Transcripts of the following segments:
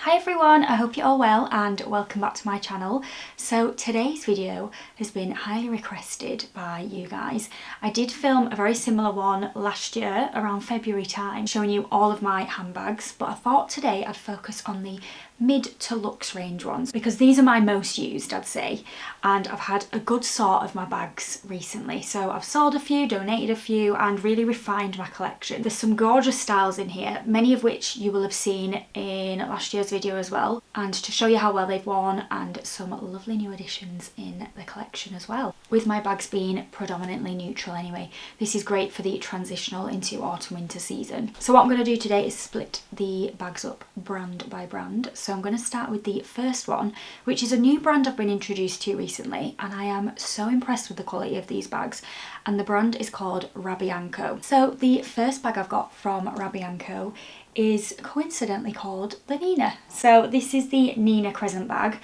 Hi everyone, I hope you're all well and welcome back to my channel. So today's video has been highly requested by you guys. I did film a very similar one last year around February time showing you all of my handbags, but I thought today I'd focus on the mid to luxe range ones because these are my most used, I'd say, and I've had a good sort of my bags recently. So I've sold a few, donated a few and really refined my collection. There's some gorgeous styles in here, many of which you will have seen in last year's video as well, and to show you how well they've worn, and some lovely new additions in the collection as well. With my bags being predominantly neutral anyway, this is great for the transitional into autumn winter season. So what I'm going to do today is split the bags up brand by brand. So I'm going to start with the first one, which is a new brand I've been introduced to recently, and I am so impressed with the quality of these bags, and the brand is called Rabianco. So the first bag I've got from Rabianco is coincidentally called the Nina. So this is the Nina Crescent Bag,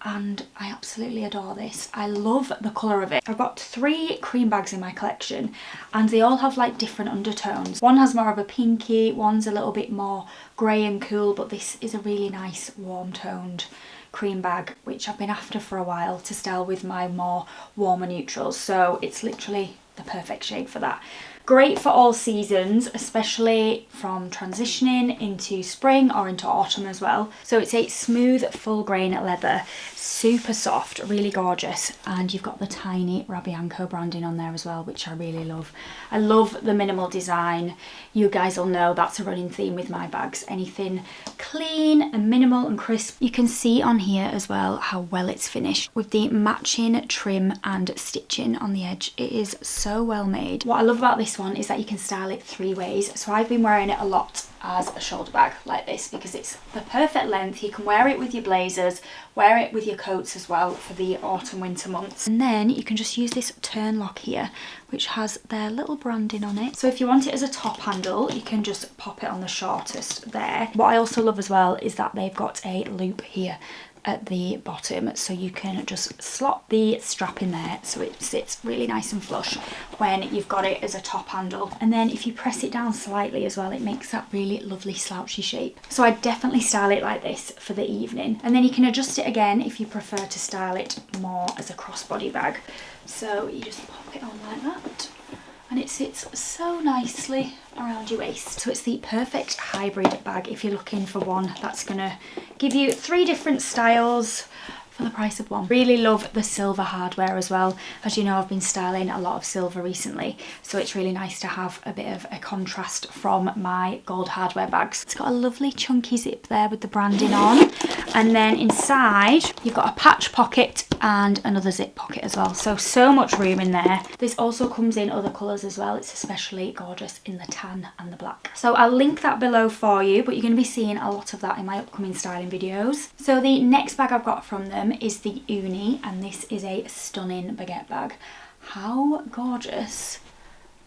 and I absolutely adore this. I love the colour of it. I've got 3 cream bags in my collection and they all have like different undertones. One has more of a pinky, one's a little bit more grey and cool, but this is a really nice warm toned cream bag which I've been after for a while to style with my more warmer neutrals. So it's literally the perfect shade for that. Great for all seasons, especially from transitioning into spring or into autumn as well. So it's a smooth full grain leather, super soft, really gorgeous, and you've got the tiny Rabianco branding on there as well, which I really love. I love the minimal design. You guys will know that's a running theme with my bags. Anything clean and minimal and crisp. You can see on here as well how well it's finished with the matching trim and stitching on the edge. It is so well made. What I love about this one is that you can style it 3 ways. So I've been wearing it a lot as a shoulder bag like this because it's the perfect length. You can wear it with your blazers, wear it with your coats as well for the autumn winter months, and then you can just use this turn lock here which has their little branding on it. So if you want it as a top handle, you can just pop it on the shortest there. What I also love as well is that they've got a loop here at the bottom, so you can just slot the strap in there so it sits really nice and flush when you've got it as a top handle. And then if you press it down slightly as well, it makes that really lovely slouchy shape. So I definitely style it like this for the evening, and then you can adjust it again if you prefer to style it more as a crossbody bag. So you just pop it on like that and it sits so nicely around your waist. So it's the perfect hybrid bag if you're looking for one that's gonna give you 3 different styles for the price of one. Really love the silver hardware as well. As you know, I've been styling a lot of silver recently, so it's really nice to have a bit of a contrast from my gold hardware bags. It's got a lovely chunky zip there with the branding on, and then inside you've got a patch pocket and another zip pocket as well. So much room in there. This also comes in other colours as well. It's especially gorgeous in the tan and the black. So I'll link that below for you, but you're going to be seeing a lot of that in my upcoming styling videos. So the next bag I've got from them is the UNNI, and this is a stunning baguette bag. How gorgeous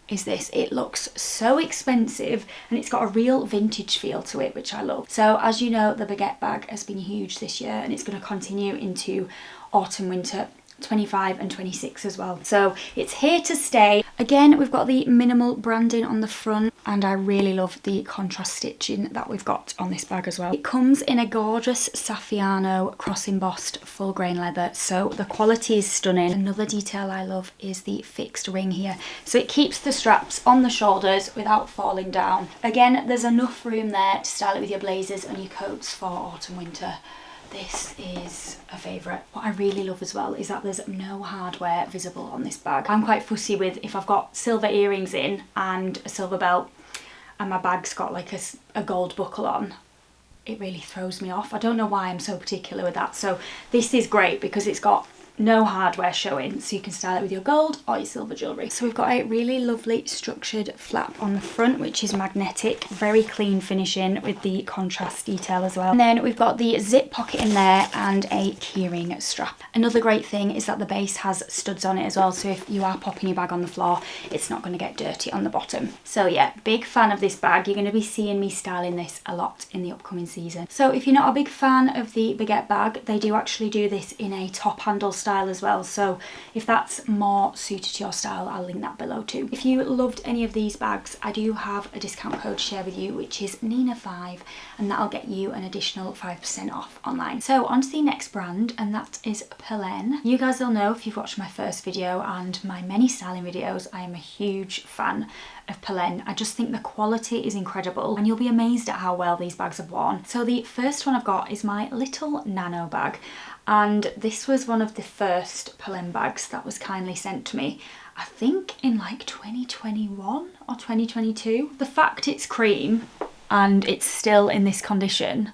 is this? It looks so expensive and it's got a real vintage feel to it, which I love. So as you know, the baguette bag has been huge this year and it's going to continue into autumn winter 25 and 26 as well. So it's here to stay. Again, we've got the minimal branding on the front, and I really love the contrast stitching that we've got on this bag as well. It comes in a gorgeous Saffiano cross embossed full grain leather, so the quality is stunning. Another detail I love is the fixed ring here, so it keeps the straps on the shoulders without falling down. Again, there's enough room there to style it with your blazers and your coats for autumn winter. This is a favourite. What I really love as well is that there's no hardware visible on this bag. I'm quite fussy with if I've got silver earrings in and a silver belt and my bag's got like a gold buckle on. It really throws me off. I don't know why I'm so particular with that. So this is great because it's got no hardware showing, so you can style it with your gold or your silver jewellery. So we've got a really lovely structured flap on the front which is magnetic, very clean finishing with the contrast detail as well. And then we've got the zip pocket in there and a keyring strap. Another great thing is that the base has studs on it as well, so if you are popping your bag on the floor, it's not going to get dirty on the bottom. So yeah, big fan of this bag. You're going to be seeing me styling this a lot in the upcoming season. So if you're not a big fan of the baguette bag, they do actually do this in a top handle style style as well, so if that's more suited to your style, I'll link that below too. If you loved any of these bags, I do have a discount code to share with you, which is Nina5, and that'll get you an additional 5% off online. So on to the next brand, and that is Polene. You guys will know if you've watched my first video and my many styling videos, I am a huge fan of Polene. I just think the quality is incredible, and you'll be amazed at how well these bags have worn. So the first one I've got is my little nano bag, and this was one of the first Polene bags that was kindly sent to me, I think in like 2021 or 2022. The fact it's cream and it's still in this condition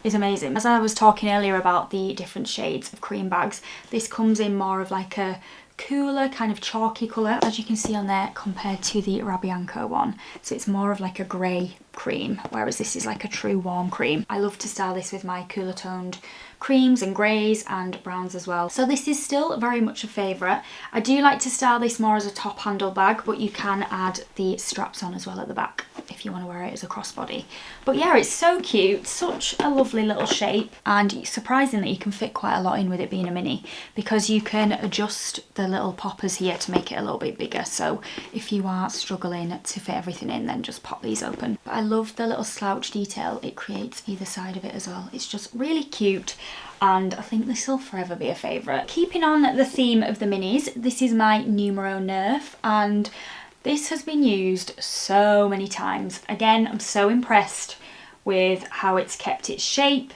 is amazing. As I was talking earlier about the different shades of cream bags, this comes in more of like a cooler kind of chalky colour, as you can see on there, compared to the Rabianco one. So it's more of like a grey cream, whereas this is like a true warm cream. I love to style this with my cooler toned creams and greys and browns as well. So this is still very much a favourite. I do like to style this more as a top handle bag, but you can add the straps on as well at the back if you want to wear it as a crossbody. But yeah, it's so cute, such a lovely little shape, and surprisingly you can fit quite a lot in with it being a mini, because you can adjust the little poppers here to make it a little bit bigger. So if you are struggling to fit everything in, then just pop these open. But I love the little slouch detail it creates either side of it as well. It's just really cute, and I think this will forever be a favourite. Keeping on the theme of the minis, this is my numero Neuf, and this has been used so many times. Again, I'm so impressed with how it's kept its shape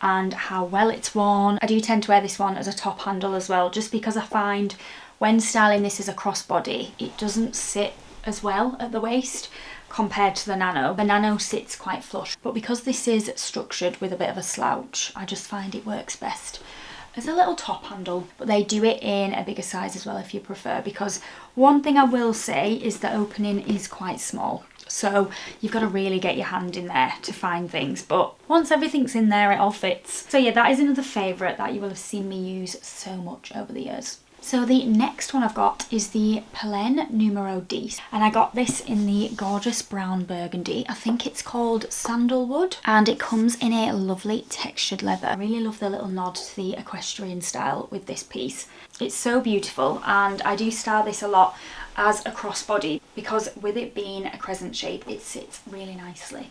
and how well it's worn. I do tend to wear this one as a top handle as well, just because I find when styling this as a crossbody, it doesn't sit as well at the waist compared to the nano. The nano sits quite flush, but because this is structured with a bit of a slouch, I just find it works best as a little top handle. But they do it in a bigger size as well if you prefer, because one thing I will say is the opening is quite small, so you've got to really get your hand in there to find things, but once everything's in there it all fits. So yeah, that is another favourite that you will have seen me use so much over the years. So the next one I've got is the Polene Numero Dix, and I got this in the gorgeous brown burgundy. I think it's called sandalwood, and it comes in a lovely textured leather. I really love the little nod to the equestrian style with this piece. It's so beautiful, and I do style this a lot as a crossbody because with it being a crescent shape, it sits really nicely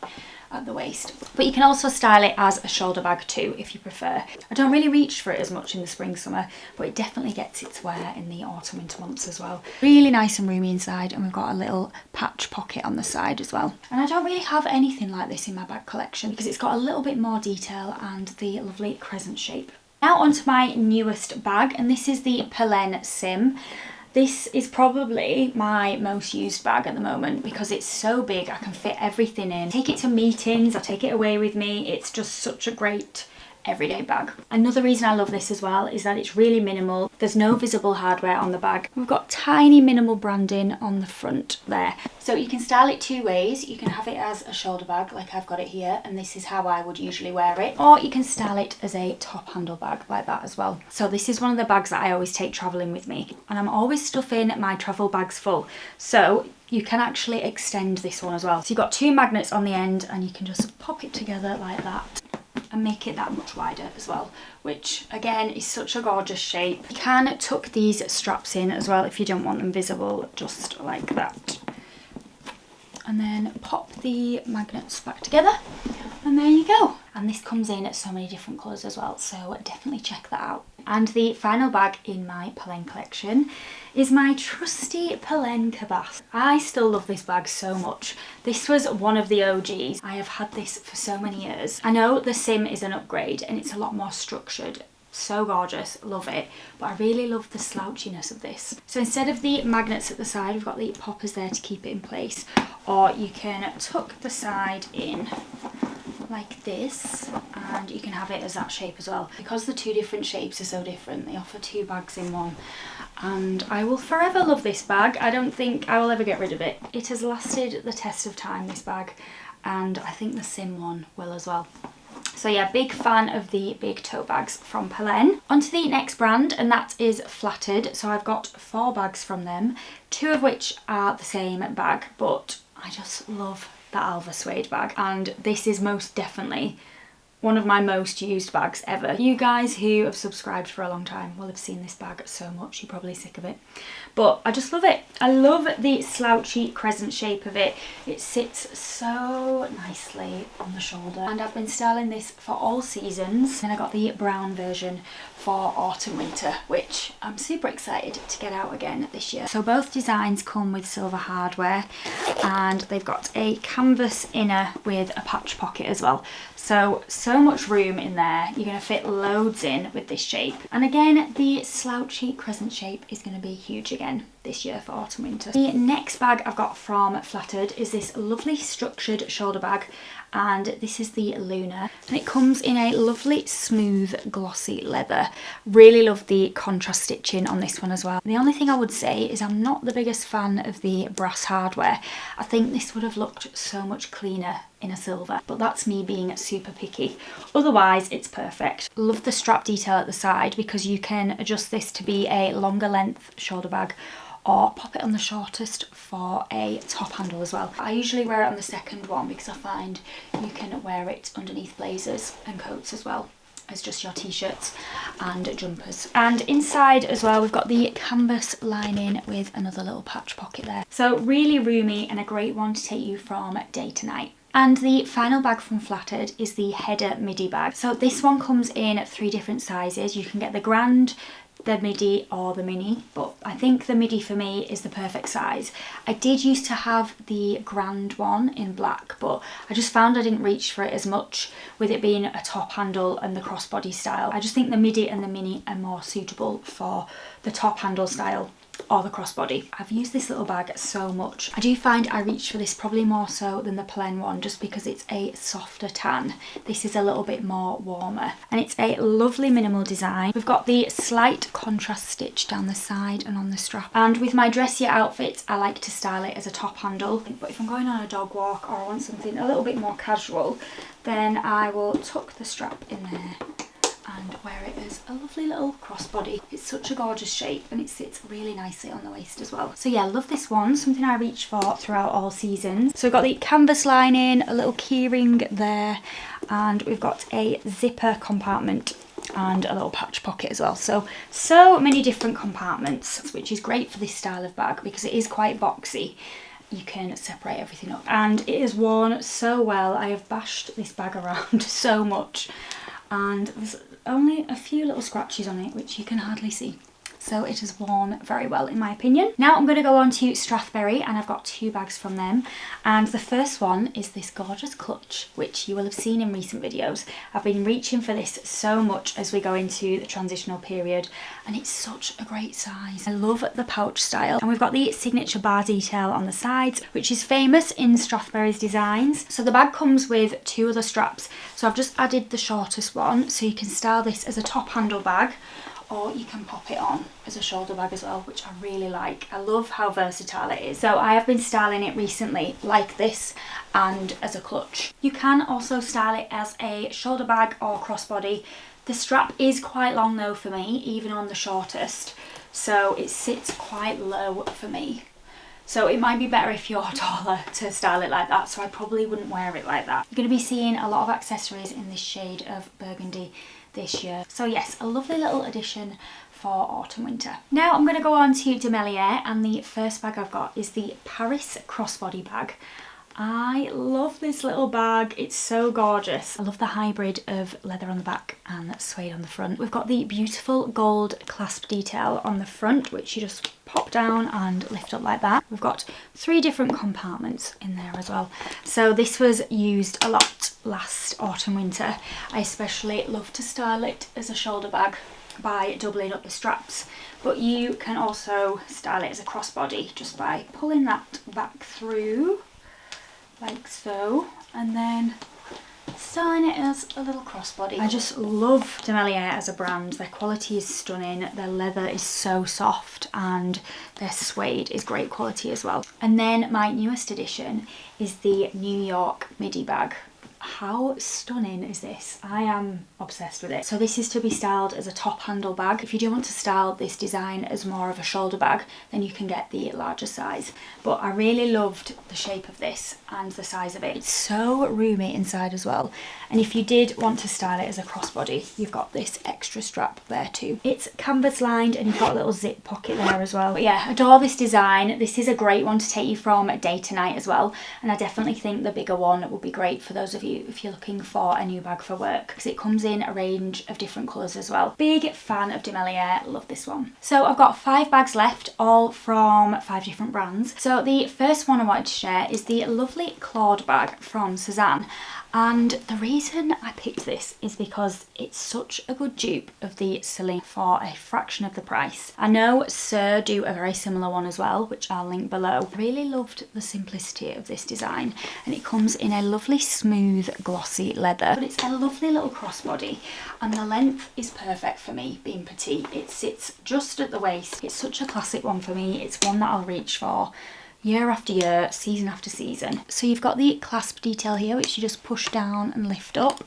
at the waist. But you can also style it as a shoulder bag too if you prefer. I don't really reach for it as much in the spring summer, but it definitely gets its wear in the autumn winter months as well. Really nice and roomy inside, and we've got a little patch pocket on the side as well. And I don't really have anything like this in my bag collection because it's got a little bit more detail and the lovely crescent shape. Now onto my newest bag, and this is the Polene Cyme. This is probably my most used bag at the moment because it's so big, I can fit everything in. Take it to meetings, I take it away with me. It's just such a great everyday bag. Another reason I love this as well is that it's really minimal. There's no visible hardware on the bag. We've got tiny minimal branding on the front there. So you can style it two ways. You can have it as a shoulder bag like I've got it here, and this is how I would usually wear it, or you can style it as a top handle bag like that as well. So this is one of the bags that I always take traveling with me, and I'm always stuffing my travel bags full. So you can actually extend this one as well. So you've got two magnets on the end, and you can just pop it together like that and make it that much wider as well, which again is such a gorgeous shape. You can tuck these straps in as well if you don't want them visible, just like that. And then pop the magnets back together, and there you go. And this comes in so many different colours as well, so definitely check that out. And the final bag in my Polene collection is my trusty Polene Cabas. I still love this bag so much. This was one of the OGs. I have had this for so many years. I know the Cyme is an upgrade and it's a lot more structured. So gorgeous, love it, but I really love the slouchiness of this. So instead of the magnets at the side, we've got the poppers there to keep it in place, or you can tuck the side in like this, and you can have it as that shape as well. Because the two different shapes are so different, they offer two bags in one, and I will forever love this bag. I don't think I will ever get rid of it. It has lasted the test of time, this bag, and I think the Cyme one will as well. So yeah, big fan of the big tote bags from Polene. On to the next brand, and that is Flattered. So I've got 4 bags from them, 2 of which are the same bag, but I just love the Alva Suede bag, and this is most definitely one of my most used bags ever. You guys who have subscribed for a long time will have seen this bag so much, you're probably sick of it. But I just love it. I love the slouchy crescent shape of it. It sits so nicely on the shoulder. And I've been styling this for all seasons. And I got the brown version for autumn winter, which I'm super excited to get out again this year. So both designs come with silver hardware, and they've got a canvas inner with a patch pocket as well. So much room in there. You're going to fit loads in with this shape. And again, the slouchy crescent shape is going to be huge again this year for autumn winter. The next bag I've got from Flattered is this lovely structured shoulder bag, and this is the Lunar, and it comes in a lovely smooth glossy leather. Really love the contrast stitching on this one as well. The only thing I would say is I'm not the biggest fan of the brass hardware. I think this would have looked so much cleaner in a silver, but that's me being super picky. Otherwise it's perfect. Love the strap detail at the side because you can adjust this to be a longer length shoulder bag or pop it on the shortest for a top handle as well. I usually wear it on the second one because I find you can wear it underneath blazers and coats as well as just your t-shirts and jumpers. And inside as well we've got the canvas lining with another little patch pocket there. So really roomy and a great one to take you from day to night. And the final bag from Flattered is the Hedda Midi Bag. So this one comes in 3 different sizes. You can get the grand, the midi or the mini, but I think the midi for me is the perfect size. I did used to have the grand one in black, but I just found I didn't reach for it as much with it being a top handle and the crossbody style. I just think the midi and the mini are more suitable for the top handle style or the crossbody. I've used this little bag so much. I do find I reach for this probably more so than the Polene one just because it's a softer tan. This is a little bit more warmer, and it's a lovely minimal design. We've got the slight contrast stitch down the side and on the strap, and with my dressier outfits I like to style it as a top handle, but if I'm going on a dog walk or I want something a little bit more casual, then I will tuck the strap in there and wear it as a lovely little crossbody. It's such a gorgeous shape and it sits really nicely on the waist as well. So yeah, love this one, something I reach for throughout all seasons. So we've got the canvas lining, a little keyring there, and we've got a zipper compartment and a little patch pocket as well. So many different compartments, which is great for this style of bag because it is quite boxy. You can separate everything up and it is worn so well. I have bashed this bag around so much and there's only a few little scratches on it which you can hardly see. So it has worn very well in my opinion. Now I'm going to go on to Strathberry, and I've got 2 bags from them. And the first one is this gorgeous clutch, which you will have seen in recent videos. I've been reaching for this so much as we go into the transitional period, and it's such a great size. I love the pouch style, and we've got the signature bar detail on the sides, which is famous in Strathberry's designs. So the bag comes with 2 other straps. So I've just added the shortest one, so you can style this as a top handle bag, or you can pop it on as a shoulder bag as well, which I really like. I love how versatile it is. So I have been styling it recently like this and as a clutch. You can also style it as a shoulder bag or crossbody. The strap is quite long though for me, even on the shortest, so it sits quite low for me. So it might be better if you're taller to style it like that, so I probably wouldn't wear it like that. You're going to be seeing a lot of accessories in this shade of Burgundy this year. So yes, a lovely little addition for autumn winter. Now I'm going to go on to Demellier, and the first bag I've got is the Paris Crossbody bag. I love this little bag, it's so gorgeous. I love the hybrid of leather on the back and suede on the front. We've got the beautiful gold clasp detail on the front, which you just pop down and lift up like that. We've got 3 different compartments in there as well. So this was used a lot last autumn winter. I especially love to style it as a shoulder bag by doubling up the straps, but you can also style it as a crossbody just by pulling that back through like so, and then styling it as a little crossbody. I just love Demellier as a brand. Their quality is stunning, their leather is so soft, and their suede is great quality as well. And then my newest addition is the York Midi Bag. how stunning is this? I am obsessed with it. So this is to be styled as a top handle bag. If you do want to style this design as more of a shoulder bag, then you can get the larger size. But I really loved the shape of this and the size of it. It's so roomy inside as well. And if you did want to style it as a crossbody, you've got this extra strap there too. It's canvas lined and you've got a little zip pocket there as well. But yeah, adore this design. This is a great one to take you from day to night as well. And I definitely think the bigger one would be great for those of you if you're looking for a new bag for work, because it comes in a range of different colours as well. Big fan of Demellier, love this one. So I've got 5 bags left, all from 5 different brands. So the first one I wanted to share is the lovely Claude bag from Sezane. And the reason I picked this is because it's such a good dupe of the Celine for a fraction of the price. I know Sir do a very similar one as well, which I'll link below. I really loved the simplicity of this design, and it comes in a lovely smooth glossy leather, but it's a lovely little crossbody, and the length is perfect for me being petite. It sits just at the waist. It's such a classic one for me. It's one that I'll reach for year after year, season after season. So you've got the clasp detail here, which you just push down and lift up.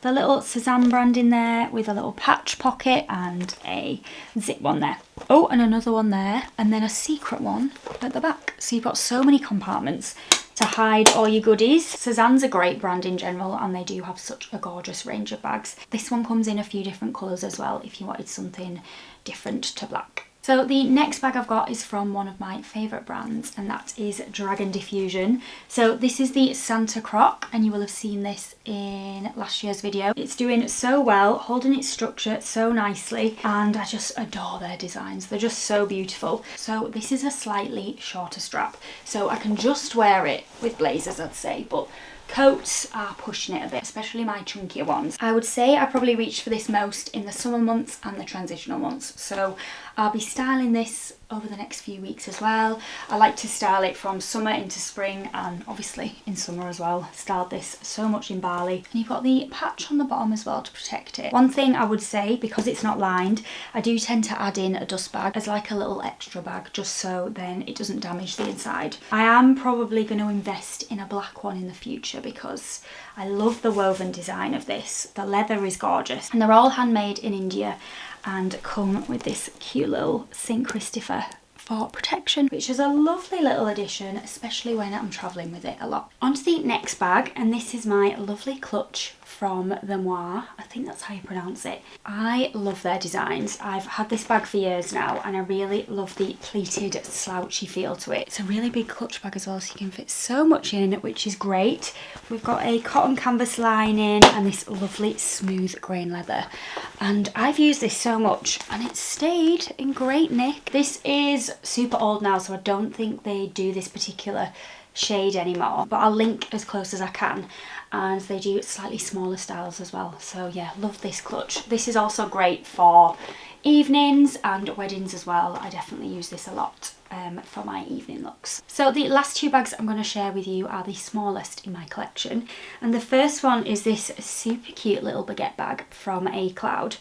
The little Sezane brand in there with a little patch pocket and a zip one there. Oh, and another one there, and then a secret one at the back. So you've got so many compartments to hide all your goodies. Sezane's a great brand in general, and they do have such a gorgeous range of bags. This one comes in a few different colours as well if you wanted something different to black. So the next bag I've got is from one of my favourite brands, and that is Dragon Diffusion. So this is the Santa Croc, and you will have seen this in last year's video. It's doing so well, holding its structure so nicely, and I just adore their designs. They're just so beautiful. So this is a slightly shorter strap, so I can just wear it with blazers, I'd say, but coats are pushing it a bit, especially my chunkier ones. I would say I probably reach for this most in the summer months and the transitional months. So I'll be styling this over the next few weeks as well. I like to style it from summer into spring, and obviously in summer as well. Styled this so much in Bali. And you've got the patch on the bottom as well to protect it. One thing I would say, because it's not lined, I do tend to add in a dust bag as like a little extra bag, just so then it doesn't damage the inside. I am probably going to invest in a black one in the future because I love the woven design of this. The leather is gorgeous, and they're all handmade in India and come with this cute little St. Christopher for protection, which is a lovely little addition, especially when I'm travelling with it a lot. On to the next bag, and this is my lovely clutch from Themoire. I think that's how you pronounce it. I love their designs. I've had this bag for years now, and I really love the pleated slouchy feel to it. It's a really big clutch bag as well, so you can fit so much in, which is great. We've got a cotton canvas lining and this lovely smooth grain leather, and I've used this so much and it's stayed in great nick. This is super old now, so I don't think they do this particular shade anymore, but I'll link as close as I can, and they do slightly smaller styles as well. So yeah, love this clutch. This is also great for evenings and weddings as well. I definitely use this a lot for my evening looks. So the last 2 bags I'm going to share with you are the smallest in my collection, and the first one is this super cute little baguette bag from A.Cloud.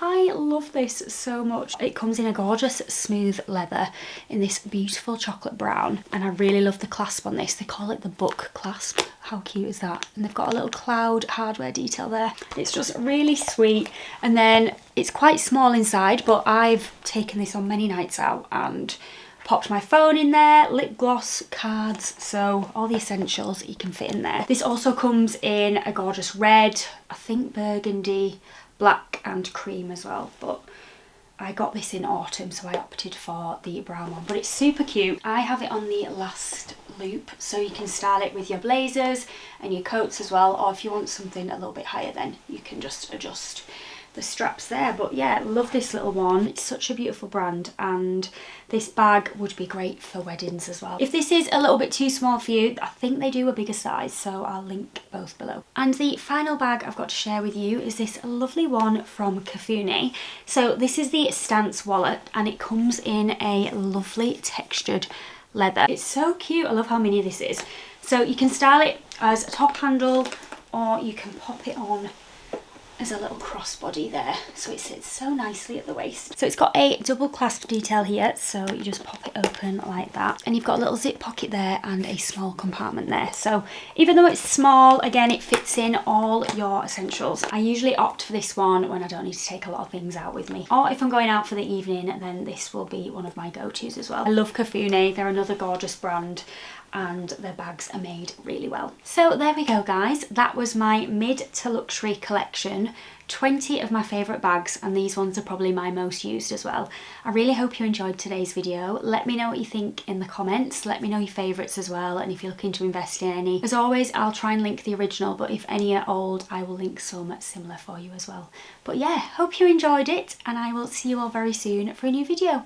I love this so much. It comes in a gorgeous smooth leather in this beautiful chocolate brown, and I really love the clasp on this. They call it the book clasp. How cute is that? And they've got a little cloud hardware detail there. It's just really sweet, and then it's quite small inside, but I've taken this on many nights out and popped my phone in there, lip gloss, cards, so all the essentials you can fit in there. This also comes in a gorgeous red, I think burgundy, black and cream as well, but I got this in autumn, so I opted for the brown one, but it's super cute. I have it on the last loop, so you can style it with your blazers and your coats as well, or if you want something a little bit higher, then you can just adjust the straps there. But yeah, love this little one. It's such a beautiful brand, and this bag would be great for weddings as well. If this is a little bit too small for you, I think they do a bigger size, so I'll link both below. And the final bag I've got to share with you is this lovely one from Cafune. So this is the Stance wallet, and it comes in a lovely textured leather. It's so cute. I love how mini this is. So you can style it as a top handle, or you can pop it on There's a little crossbody there, so it sits so nicely at the waist. So it's got a double clasp detail here, so you just pop it open like that. And you've got a little zip pocket there and a small compartment there. So even though it's small, again, it fits in all your essentials. I usually opt for this one when I don't need to take a lot of things out with me. Or if I'm going out for the evening, then this will be one of my go-tos as well. I love Cafune, they're another gorgeous brand, and their bags are made really well. So there we go, guys. That was my mid to luxury collection. 20 of my favourite bags, and these ones are probably my most used as well. I really hope you enjoyed today's video. Let me know what you think in the comments. Let me know your favourites as well, and if you're looking to invest in any. As always, I'll try and link the original, but if any are old, I will link some similar for you as well. But yeah, hope you enjoyed it, and I will see you all very soon for a new video.